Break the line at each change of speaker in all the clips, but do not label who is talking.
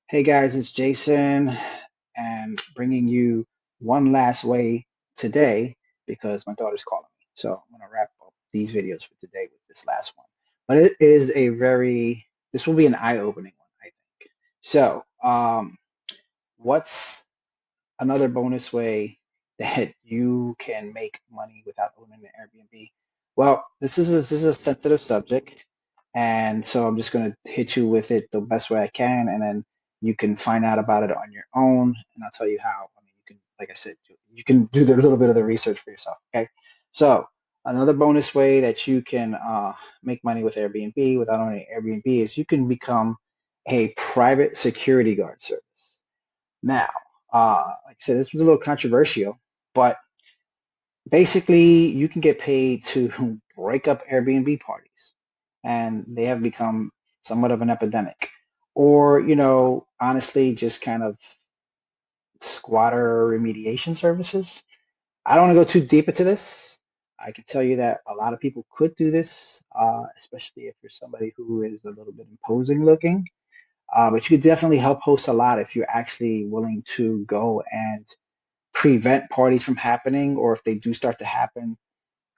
Hey guys, it's Jason and bringing you one last way today because my daughter's calling me. So I'm going to wrap up these videos for today with this last one. But it is this will be an eye-opening one, I think. So, what's another bonus way that you can make money without owning an Airbnb? Well, this is a sensitive subject, and so I'm just going to hit you with it the best way I can, and then you can find out about it on your own, and I'll tell you how. I mean, you can, like I said, you can do a little bit of the research for yourself. Okay, so another bonus way that you can make money with Airbnb without owning Airbnb is you can become a private security guard service. Now, like I said, this was a little controversial, but basically, you can get paid to break up Airbnb parties, and they have become somewhat of an epidemic. Or, honestly, just kind of squatter remediation services. I don't want to go too deep into this. I can tell you that a lot of people could do this, especially if you're somebody who is a little bit imposing looking. But you could definitely help host a lot if you're actually willing to go and prevent parties from happening, or if they do start to happen,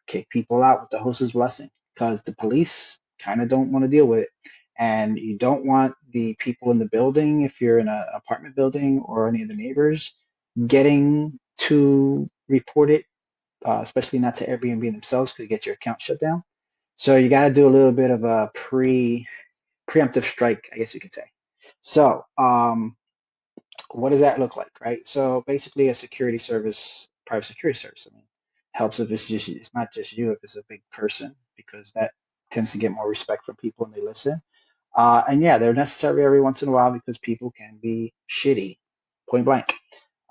kick people out with the host's blessing, because the police kind of don't want to deal with it. And you don't want the people in the building, if you're in an apartment building or any of the neighbors, getting to report it, especially not to Airbnb themselves, because you get your account shut down. So you got to do a little bit of a preemptive strike, I guess you could say. So, what does that look like, right? So basically, a security service, private security service, I mean, helps if it's not just you, if it's a big person, because that tends to get more respect from people and they listen. And yeah, they're necessary every once in a while because people can be shitty, point blank.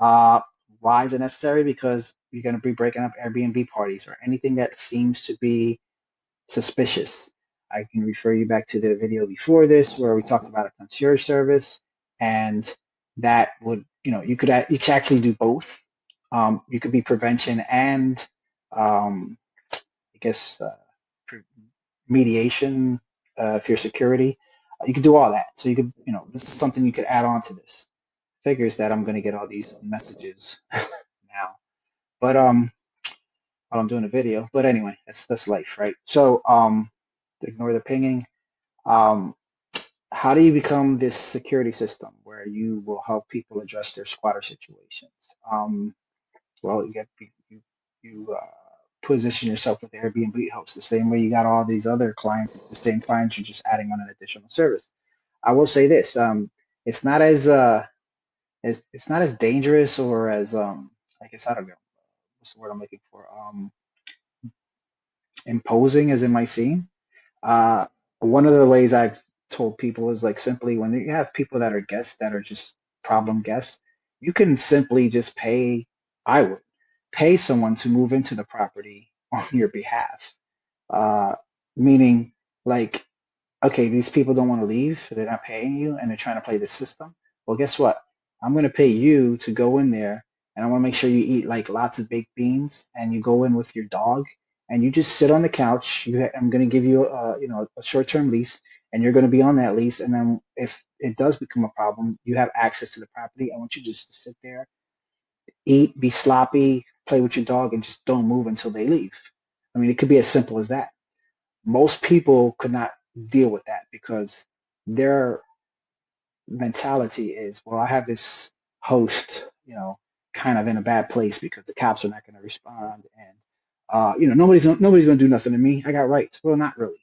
Uh, why is it necessary? Because you're going to be breaking up Airbnb parties or anything that seems to be suspicious. I can refer you back to the video before this where we talked about a concierge service, and that would, you could actually do both. You could be prevention and, I guess, pre- mediation if you're security. You could do all that. So you could, this is something you could add on to this. Figures that I'm going to get all these messages now, but while I'm doing a video. But anyway, that's life, right? So ignore the pinging. Um, how do you become this security system where you will help people address their squatter situations? Well, you position yourself with the Airbnb host the same way you got all these other clients. It's the same clients. You're just adding on an additional service. I will say this: it's not as it's not as dangerous or as I guess I don't know what's the word I'm looking for, imposing as it might seem. Uh, One of the ways I've told people is like simply when you have people that are guests that are just problem guests, you can simply just I would pay someone to move into the property on your behalf. Uh, Meaning, like, okay, these people don't want to leave, they're not paying you, and they're trying to play the system. Well, guess what? I'm going to pay you to go in there, and I want to make sure you eat like lots of baked beans, and you go in with your dog, and you just sit on the couch. I'm going to give you a short-term lease, and you're going to be on that lease. And then if it does become a problem, you have access to the property. I want you just to sit there, eat, be sloppy, play with your dog, and just don't move until they leave. I mean, it could be as simple as that. Most people could not deal with that because their mentality is, well, I have this host, kind of in a bad place because the cops are not going to respond, and nobody's going to do nothing to me. I got rights. Well, not really.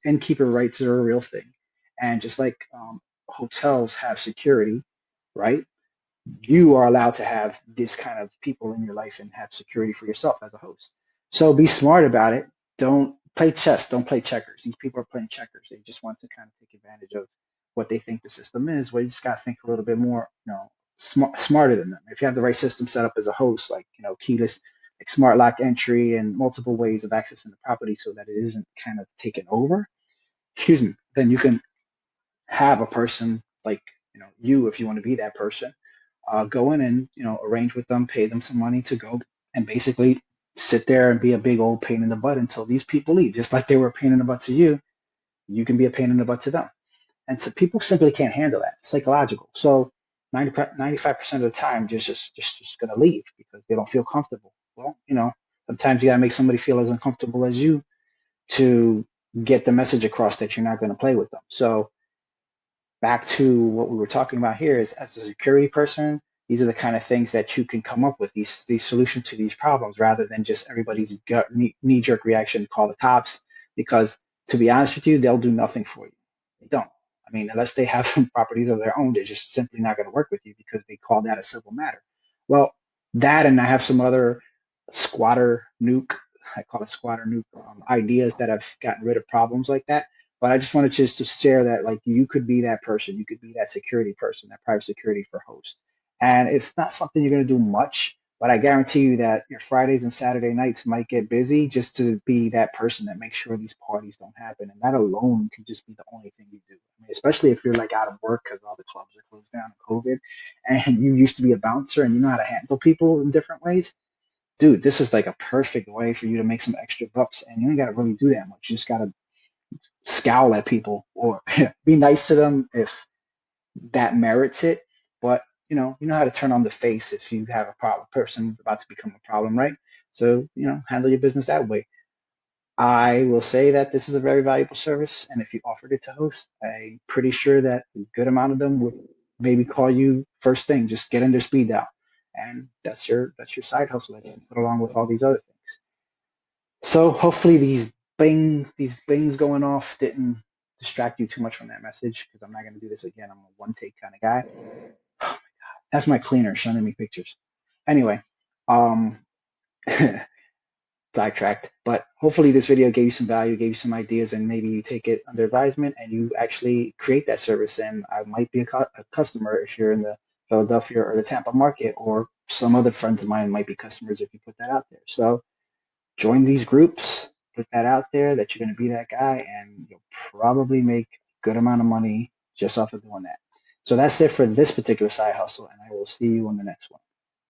Innkeeper rights are a real thing, and just like hotels have security, right? You are allowed to have this kind of people in your life and have security for yourself as a host. So be smart about it. Don't play chess. Don't play checkers. These people are playing checkers. They just want to kind of take advantage of what they think the system is. Well, you just got to think a little bit more, smarter than them. If you have the right system set up as a host, like, keyless, like smart lock entry and multiple ways of accessing the property so that it isn't kind of taken over, excuse me, then you can have a person like, you, if you want to be that person, go in and arrange with them, pay them some money to go and basically sit there and be a big old pain in the butt until these people leave. Just like they were a pain in the butt to you, you can be a pain in the butt to them. And so people simply can't handle that. It's psychological. So 95% of the time, just going to leave because they don't feel comfortable. Well, sometimes you got to make somebody feel as uncomfortable as you to get the message across that you're not going to play with them. So back to what we were talking about here is as a security person, these are the kind of things that you can come up with, these solutions to these problems, rather than just everybody's gut knee jerk reaction, call the cops, because to be honest with you, they'll do nothing for you. They don't. I mean, unless they have some properties of their own, they're just simply not going to work with you because they call that a civil matter. Well, that, and I have some other squatter nuke, I call it squatter nuke, ideas that have gotten rid of problems like that. But I just wanted just to share that, like, you could be that person. You could be that security person, that private security for host. And it's not something you're going to do much, but I guarantee you that your Fridays and Saturday nights might get busy just to be that person that makes sure these parties don't happen. And that alone can just be the only thing you do. I mean, especially if you're like out of work because all the clubs are closed down in COVID, and you used to be a bouncer and you know how to handle people in different ways. Dude, this is like a perfect way for you to make some extra bucks, and you ain't got to really do that much. You just got to scowl at people or be nice to them if that merits it. But you know how to turn on the face if you have a problem person about to become a problem, right? So handle your business that way. I will say that this is a very valuable service, and if you offered it to host, I'm pretty sure that a good amount of them would maybe call you first thing, just get in their speed dial, and that's your side hustle that you can put along with all these other things. So hopefully these bings going off didn't distract you too much from that message, because I'm not going to do this again. I'm a one take kind of guy. That's my cleaner sending me pictures. Anyway, um, sidetracked. But hopefully this video gave you some value, gave you some ideas, and maybe you take it under advisement and you actually create that service. And I might be a customer if you're in the Philadelphia or the Tampa market, or some other friends of mine might be customers if you put that out there. So join these groups, put that out there that you're going to be that guy, and you'll probably make a good amount of money just off of doing that. So that's it for this particular side hustle, and I will see you on the next one.